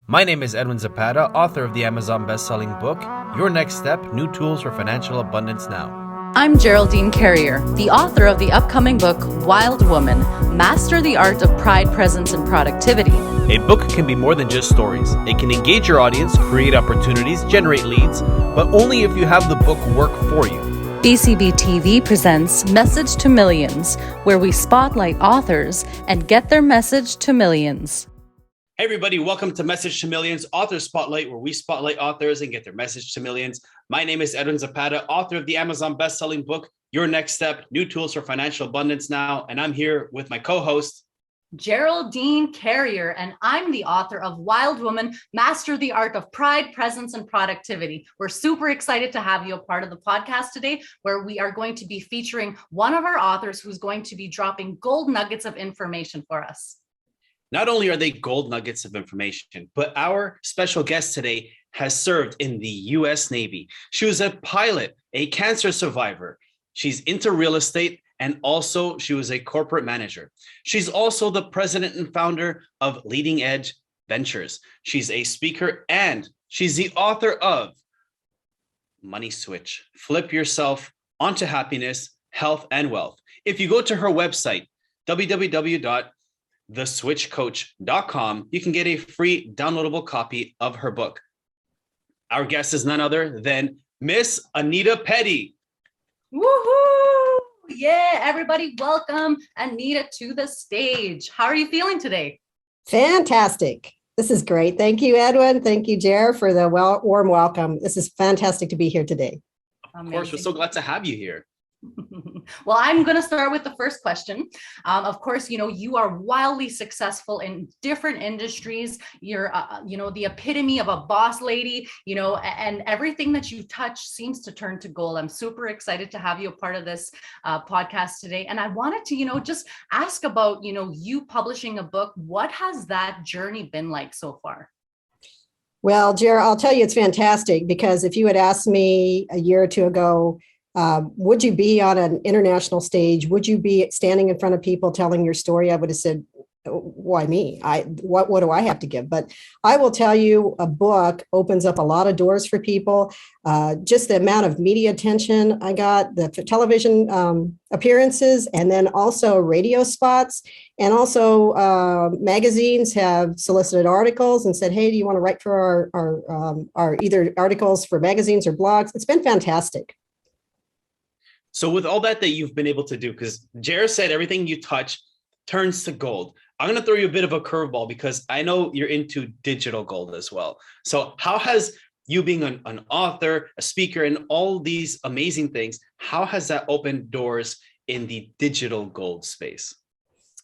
My name is Edwin Zapata, author of the Amazon best-selling book, Your Next Step, New Tools for Financial Abundance Now. I'm Geraldine Carrier, the author of the upcoming book, Wild Woman, Master the Art of Pride, Presence, and Productivity. A book can be more than just stories. It can engage your audience, create opportunities, generate leads, but only if you have the book work for you. BCBtv presents Message to Millions, where we spotlight authors and get their message to millions. Hey everybody, welcome to Message to Millions, Author Spotlight, where we spotlight authors and get their message to millions. My name is Edwin Zapata, author of the Amazon best-selling book, Your Next Step, New Tools for Financial Abundance Now, and I'm here with my co-host, Geraldine Carrier, and I'm the author of Wild Woman, Master the Art of Pride, Presence, and Productivity. We're super excited to have you a part of the podcast today, where we are going to be featuring one of our authors who's going to be dropping gold nuggets of information for us. Not only are they gold nuggets of information, but our special guest today has served in the U.S. Navy. She was a pilot, a cancer survivor. She's into real estate, and also she was a corporate manager. She's also the president and founder of Leading Edge Ventures. She's a speaker, and she's the author of Money Switch, Flip Yourself onto Happiness, Health, and Wealth. If you go to her website, www.theswitchcoach.com, you can get a free downloadable copy of her book. Our guest is none other than Miss Anita Petty. Woohoo! Yeah, everybody, welcome Anita to the stage. How are you feeling today? Fantastic. This is great. Thank you, Edwin. Thank you, Gerry, for the warm welcome. This is fantastic to be here today. Of course, we're so glad to have you here. Well, I'm going to start with the first question. Of course, you are wildly successful in different industries. You're, the epitome of a boss lady, and everything that you touch seems to turn to gold. I'm super excited to have you a part of this podcast today. And I wanted to, just ask about, you publishing a book. What has that journey been like so far? Well, Gerry, I'll tell you, it's fantastic, because if you had asked me a year or two ago, would you be on an international stage? Would you be standing in front of people telling your story? I would have said, why me? What do I have to give? But I will tell you, a book opens up a lot of doors for people. Just the amount of media attention I got, the television appearances, and then also radio spots. And also magazines have solicited articles and said, hey, do you want to write for our either articles for magazines or blogs? It's been fantastic. So with all that you've been able to do, because Gerry said everything you touch turns to gold. I'm going to throw you a bit of a curveball, because I know you're into digital gold as well. So how has you being an author, a speaker, and all these amazing things, how has that opened doors in the digital gold space?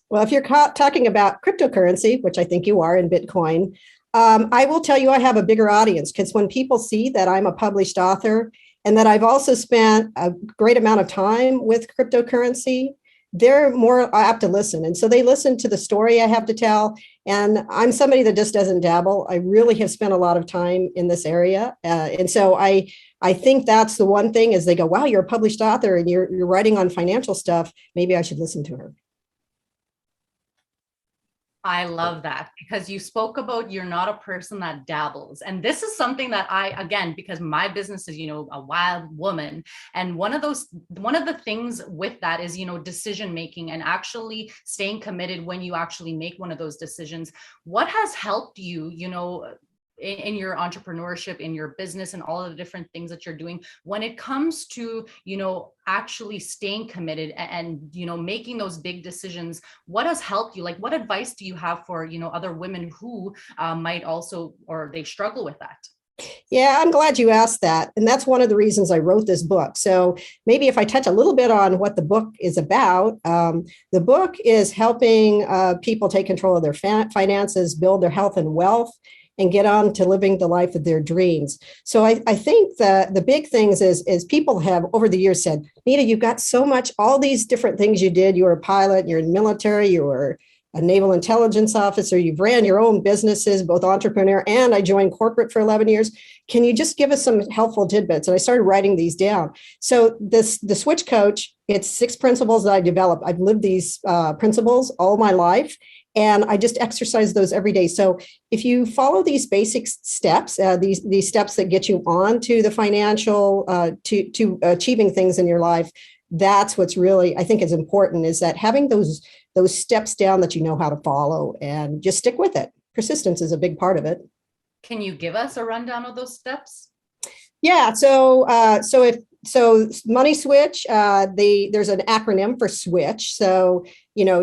Well, if you're talking about cryptocurrency, which I think you are, in Bitcoin, I will tell you I have a bigger audience, because when people see that I'm a published author and that I've also spent a great amount of time with cryptocurrency, they're more apt to listen. And so they listen to the story I have to tell. And I'm somebody that just doesn't dabble. I really have spent a lot of time in this area. And so I think that's the one thing, is they go, wow, you're a published author and you're writing on financial stuff. Maybe I should listen to her. I love that, because you spoke about you're not a person that dabbles. And this is something that again, because my business is, a wild woman. And one of the things with that is, decision making and actually staying committed when you actually make one of those decisions. What has helped you, in your entrepreneurship, in your business, and all of the different things that you're doing when it comes to, actually staying committed and, making those big decisions? What has helped you? Like, what advice do you have for, other women who might also, or they struggle with that? Yeah, I'm glad you asked that. And that's one of the reasons I wrote this book. So maybe if I touch a little bit on what the book is about, the book is helping people take control of their finances, build their health and wealth, and get on to living the life of their dreams. So I think the big things is people have over the years said, Anita, you've got so much, all these different things you did. You were a pilot, you're in the military, you were a naval intelligence officer, you've ran your own businesses, both entrepreneur, and I joined corporate for 11 years. Can you just give us some helpful tidbits? And I started writing these down. So the Switch Coach, it's 6 principles that I developed. I've lived these principles all my life. And I just exercise those every day. So if you follow these basic steps, these steps that get you on to the financial, to achieving things in your life, that's what's really, I think is important, is that having those steps down that you know how to follow and just stick with it. Persistence is a big part of it. Can you give us a rundown of those steps? Yeah. So money switch, there's an acronym for switch. So,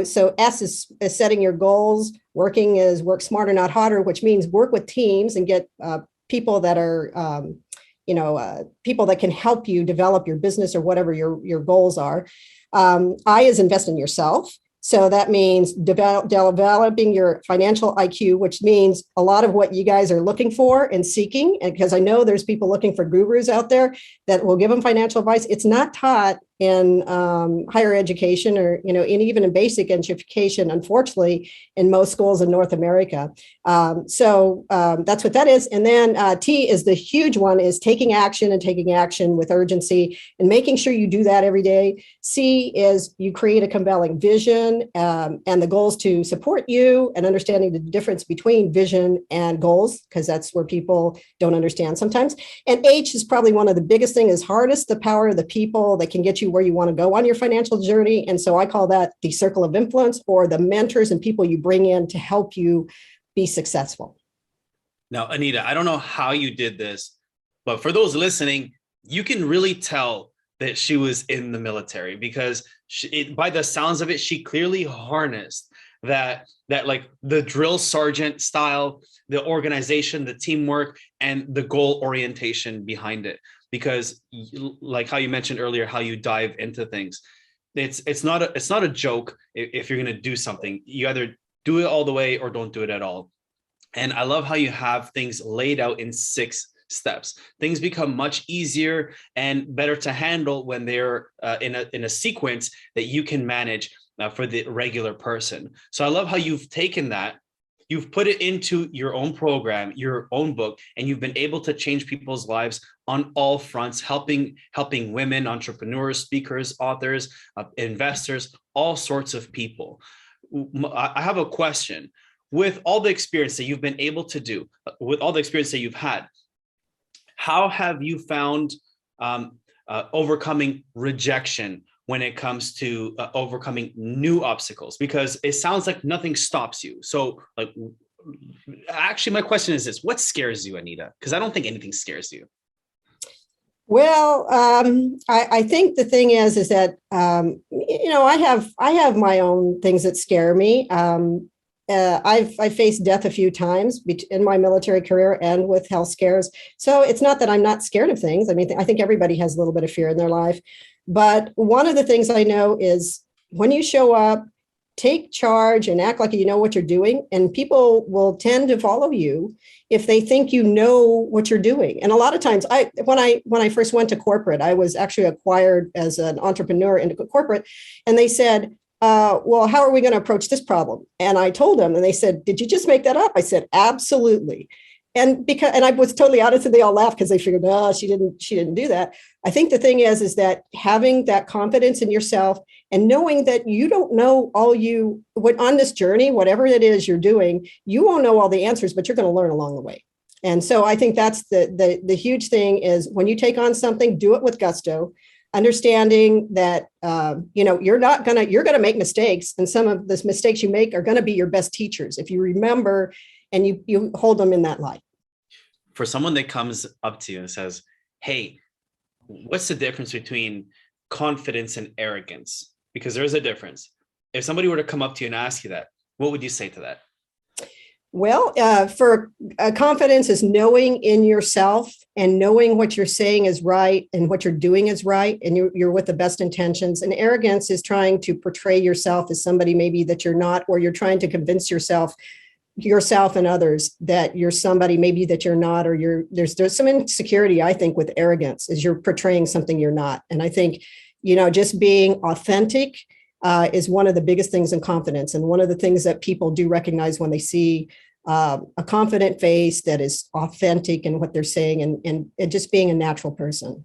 so S is setting your goals. Working is work smarter, not harder, which means work with teams and get people that are, people that can help you develop your business or whatever your goals are. I is invest in yourself. So that means developing your financial IQ, which means a lot of what you guys are looking for and seeking. And because I know there's people looking for gurus out there that will give them financial advice. It's not taught in higher education or, even in basic education, unfortunately, in most schools in North America. So that's what that is. And then T is the huge one, is taking action with urgency and making sure you do that every day. C is you create a compelling vision and the goals to support you, and understanding the difference between vision and goals, because that's where people don't understand sometimes. And H is probably one of the biggest things, is harness the power of the people that can get you where you want to go on your financial journey. And so I call that the circle of influence, or the mentors and people you bring in to help you be successful. Now, Anita, I don't know how you did this, but for those listening, you can really tell that she was in the military, because by the sounds of it, she clearly harnessed that like the drill sergeant style, the organization, the teamwork, and the goal orientation behind it. Because like how you mentioned earlier, how you dive into things, it's not a joke. If you're going to do something, you either do it all the way or don't do it at all. And I love how you have things laid out in 6 steps. Things become much easier and better to handle when they're in a sequence that you can manage for the regular person. So I love how you've taken that, you've put it into your own program, your own book, and you've been able to change people's lives on all fronts, helping women, entrepreneurs, speakers, authors, investors, all sorts of people. I have a question. With all the experience that you've been able to do, with all the experience that you've had, how have you found overcoming rejection when it comes to overcoming new obstacles? Because it sounds like nothing stops you. So like, actually, my question is this: what scares you, Anita? Because I don't think anything scares you. Well, I think the thing is that, I have my own things that scare me. I've faced death a few times in my military career and with health scares. So it's not that I'm not scared of things. I mean, I think everybody has a little bit of fear in their life. But one of the things I know is when you show up, take charge and act like you know what you're doing, and people will tend to follow you if they think you know what you're doing. And a lot of times, when I first went to corporate, I was actually acquired as an entrepreneur into corporate, and they said, well, how are we going to approach this problem? And I told them, and they said, did you just make that up? I said, absolutely. And I was totally honest, and they all laughed because they figured, she didn't do that. I think the thing is that having that confidence in yourself and knowing that you don't know on this journey, whatever it is you're doing, you won't know all the answers, but you're going to learn along the way. And so I think that's the huge thing, is when you take on something, do it with gusto, understanding that, you're going to make mistakes, and some of the mistakes you make are going to be your best teachers if you remember and you hold them in that light. For someone that comes up to you and says, hey, what's the difference between confidence and arrogance? Because there's a difference. If somebody were to come up to you and ask you that, what would you say to that? Well, for confidence is knowing in yourself and knowing what you're saying is right and what you're doing is right, and you're with the best intentions. And arrogance is trying to portray yourself as somebody maybe that you're not, or you're trying to convince yourself and others that you're somebody maybe that you're not, or there's some insecurity, I think, with arrogance, is you're portraying something you're not. And I think, just being authentic is one of the biggest things in confidence. And one of the things that people do recognize when they see a confident face that is authentic in what they're saying, and just being a natural person.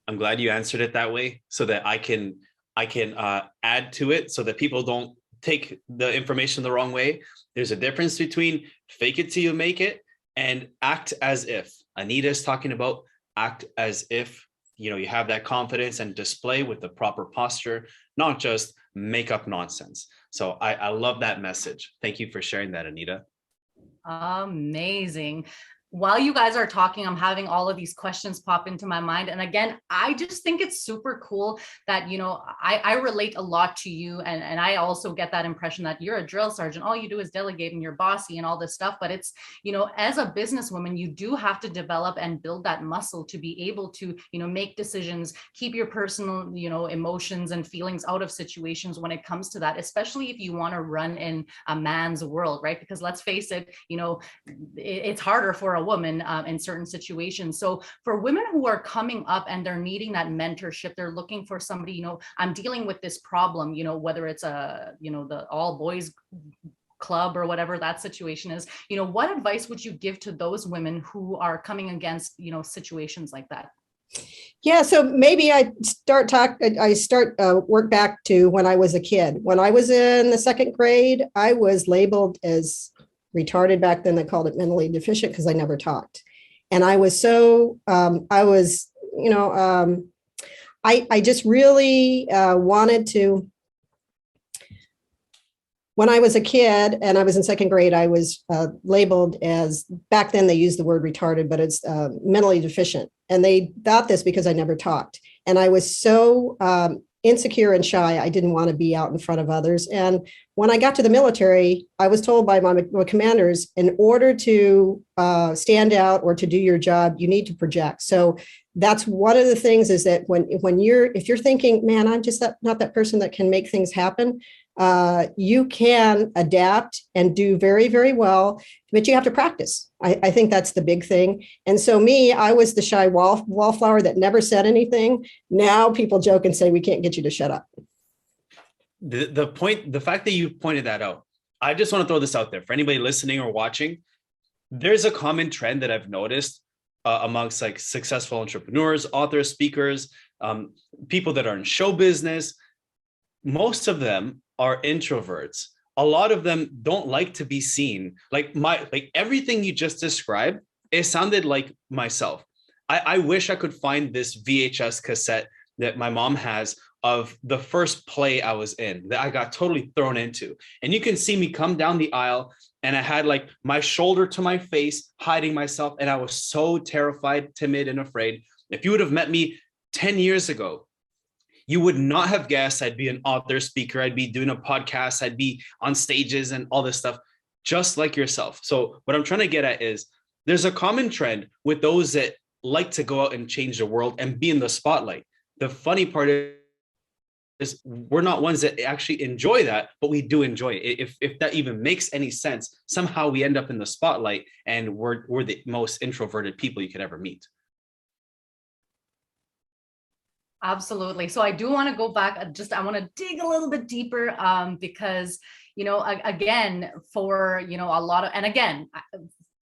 I'm glad you answered it that way, so that I can add to it, so that people don't take the information the wrong way. There's a difference between fake it till you make it and act as if. Anita is talking about act as if, you have that confidence and display with the proper posture, not just make up nonsense. So I love that message. Thank you for sharing that, Anita. Amazing. While you guys are talking, I'm having all of these questions pop into my mind. And again, I just think it's super cool that, I relate a lot to you. And I also get that impression that you're a drill sergeant. All you do is delegate and you're bossy and all this stuff. But it's, as a businesswoman, you do have to develop and build that muscle to be able to, make decisions, keep your personal, emotions and feelings out of situations when it comes to that, especially if you want to run in a man's world, right? Because let's face it, it's harder for a woman in certain situations. So for women who are coming up and they're needing that mentorship, they're looking for somebody, I'm dealing with this problem, whether it's the all boys club or whatever that situation is, what advice would you give to those women who are coming against, situations like that? Yeah, so maybe I start work back to when I was a kid. When I was in the second grade, I was labeled as retarded. Back then they called it mentally deficient because I never talked. And I was I just really wanted to, when I was a kid and I was in second grade, I was labeled as, back then they used the word retarded, but it's mentally deficient. And they thought this because I never talked. And I was so insecure and shy, I didn't want to be out in front of others. And when I got to the military, I was told by my commanders, in order to stand out or to do your job, you need to project. So that's one of the things, is that if you're thinking, man, I'm just not that person that can make things happen, you can adapt and do very, very well, but you have to practice. I think that's the big thing. And so I was the shy wallflower that never said anything. Now people joke and say, we can't get you to shut up. The fact that you pointed that out, I just want to throw this out there for anybody listening or watching. There's a common trend that I've noticed amongst like successful entrepreneurs, authors, speakers, people that are in show business. Most of them are introverts. A lot of them don't like to be seen. Like everything you just described, it sounded like myself. I wish I could find this VHS cassette that my mom has of the first play I was in, that I got totally thrown into. And you can see me come down the aisle and I had like my shoulder to my face, hiding myself. And I was so terrified, timid, and afraid. If you would have met me 10 years ago, you would not have guessed I'd be an author, speaker, I'd be doing a podcast, I'd be on stages and all this stuff, just like yourself. So what I'm trying to get at is there's a common trend with those that like to go out and change the world and be in the spotlight. The funny part is we're not ones that actually enjoy that, but we do enjoy it. If that even makes any sense, somehow we end up in the spotlight and we're the most introverted people you could ever meet. Absolutely. So I do want to go back. I want to dig a little bit deeper because, again, for, a lot of, and again,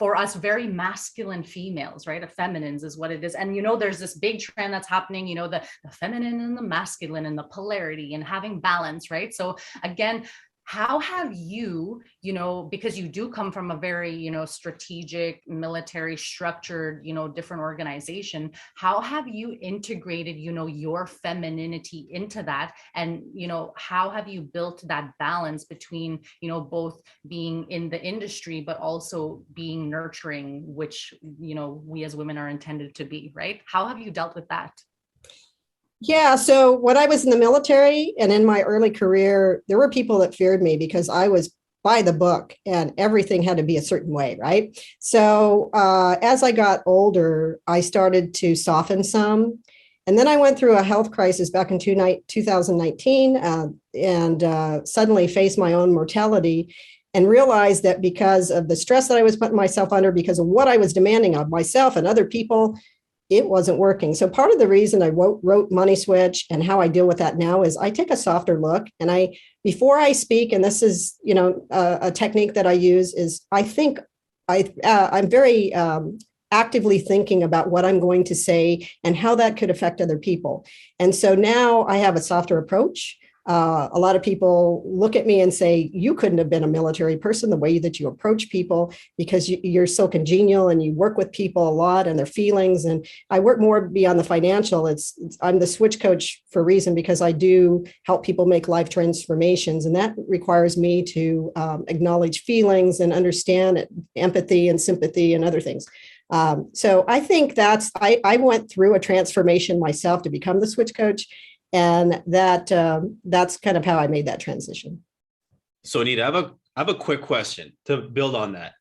for us very masculine females, right? Feminines is what it is. And, there's this big trend that's happening, the feminine and the masculine and the polarity and having balance, right? So again, how have you, because you do come from a very, strategic, military structured, different organization, how have you integrated, your femininity into that? And, how have you built that balance between, both being in the industry, but also being nurturing, which, we as women are intended to be, right? How have you dealt with that? Yeah. So when I was in the military and in my early career, there were people that feared me because I was by the book and everything had to be a certain way. Right. So as I got older, I started to soften some. And then I went through a health crisis back in 2019 and suddenly faced my own mortality and realized that because of the stress that I was putting myself under, because of what I was demanding of myself and other people, it wasn't working. So part of the reason I wrote Money Switch and how I deal with that now is I take a softer look. And before I speak, and this is, a technique that I use, is I'm very actively thinking about what I'm going to say and how that could affect other people. And so now I have a softer approach. A lot of people look at me and say, you couldn't have been a military person, the way that you approach people, because you're so congenial and you work with people a lot and their feelings. And I work more beyond the financial. I'm the switch coach for a reason, because I do help people make life transformations. And that requires me to acknowledge feelings and understand empathy and sympathy and other things. So I think I went through a transformation myself to become the switch coach. And that's kind of how I made that transition. So Anita, I have a quick question to build on that,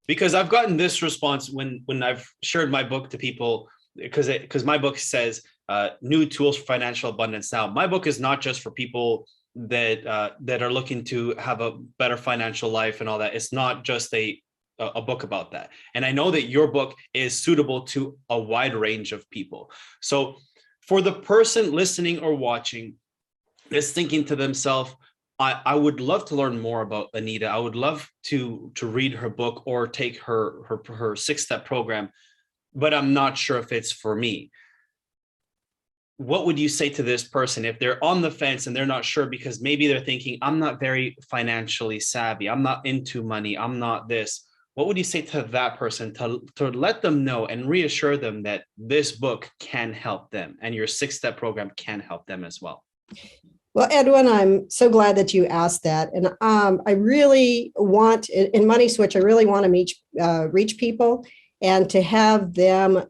because I've gotten this response when I've shared my book to people, because my book says new tools for financial abundance. Now, my book is not just for people that are looking to have a better financial life and all that. It's not just a book about that. And I know that your book is suitable to a wide range of people. So for the person listening or watching that's thinking to themselves, I would love to learn more about Anita. I would love to read her book or take her 6-step program, but I'm not sure if it's for me. What would you say to this person if they're on the fence and they're not sure, because maybe they're thinking, I'm not very financially savvy, I'm not into money, I'm not this? What would you say to that person to let them know and reassure them that this book can help them and your 6-step program can help them as well? Well, Edwin, I'm so glad that you asked that. And I really want, in Money Switch, I really want to reach people and to have them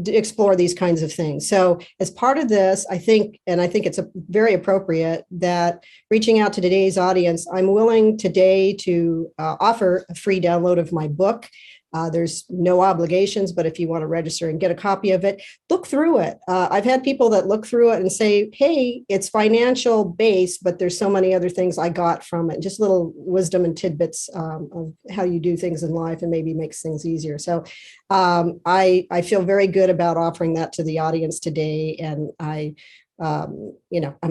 explore these kinds of things. So as part of this, I think it's very appropriate that reaching out to today's audience, I'm willing today to offer a free download of my book. There's no obligations, but if you want to register and get a copy of it, look through it. I've had people that look through it and say, hey, it's financial based, but there's so many other things I got from it, just little wisdom and tidbits of how you do things in life and maybe makes things easier. So I feel very good about offering that to the audience today. And I'm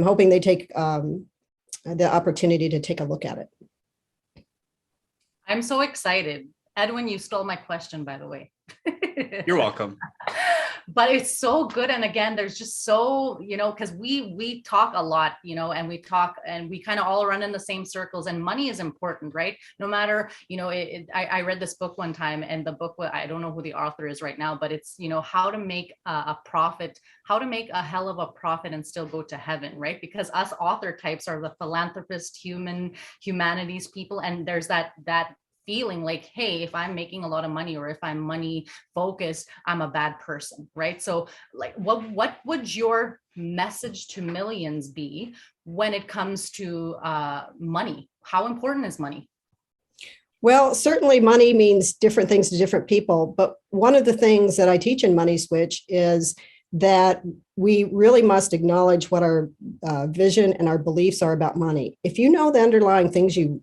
hoping they take the opportunity to take a look at it. I'm so excited. Edwin, you stole my question, by the way. You're welcome. But it's so good. And again, there's just so, because we talk a lot, and we kind of all run in the same circles, and money is important, right? No matter, I read this book one time, and the book, I don't know who the author is right now, but it's, how to make a profit, how to make a hell of a profit and still go to heaven, right? Because us author types are the philanthropist, humanities people. And there's that feeling like, hey, if I'm making a lot of money or if I'm money focused, I'm a bad person, right? So like, what would your message to millions be when it comes to money? How important is money? Well, certainly money means different things to different people. But one of the things that I teach in Money Switch is that we really must acknowledge what our vision and our beliefs are about money. If you know the underlying things you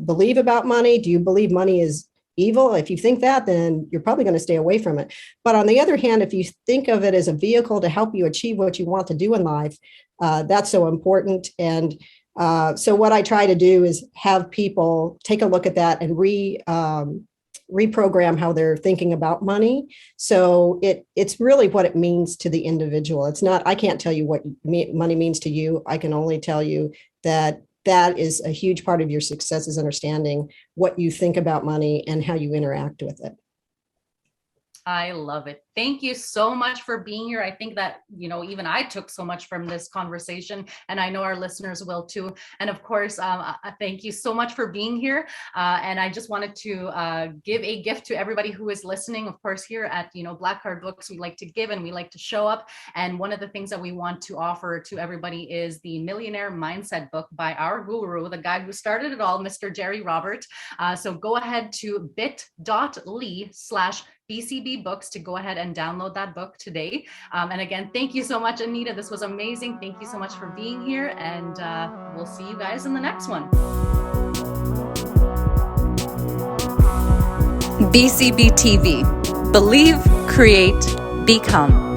believe about money, do you believe money is evil? If you think that, then you're probably going to stay away from it. But on the other hand, if you think of it as a vehicle to help you achieve what you want to do in life, that's so important. And so what I try to do is have people take a look at that and reprogram how they're thinking about money. So it's really what it means to the individual. It's not, I can't tell you what money means to you. I can only tell you that is a huge part of your success, is understanding what you think about money and how you interact with it. I love it. Thank you so much for being here. I think that, even I took so much from this conversation, and I know our listeners will too. And of course, thank you so much for being here. And I just wanted to give a gift to everybody who is listening. Of course, here at, Black Card Books, we like to give and we like to show up. And one of the things that we want to offer to everybody is the Millionaire Mindset book by our guru, the guy who started it all, Mr. Gerry Robert. So go ahead to bit.ly/BCB books to go ahead and download that book today. And again, thank you so much, Anita. This was amazing. Thank you so much for being here. And we'll see you guys in the next one. BCBtv. Believe, create, become.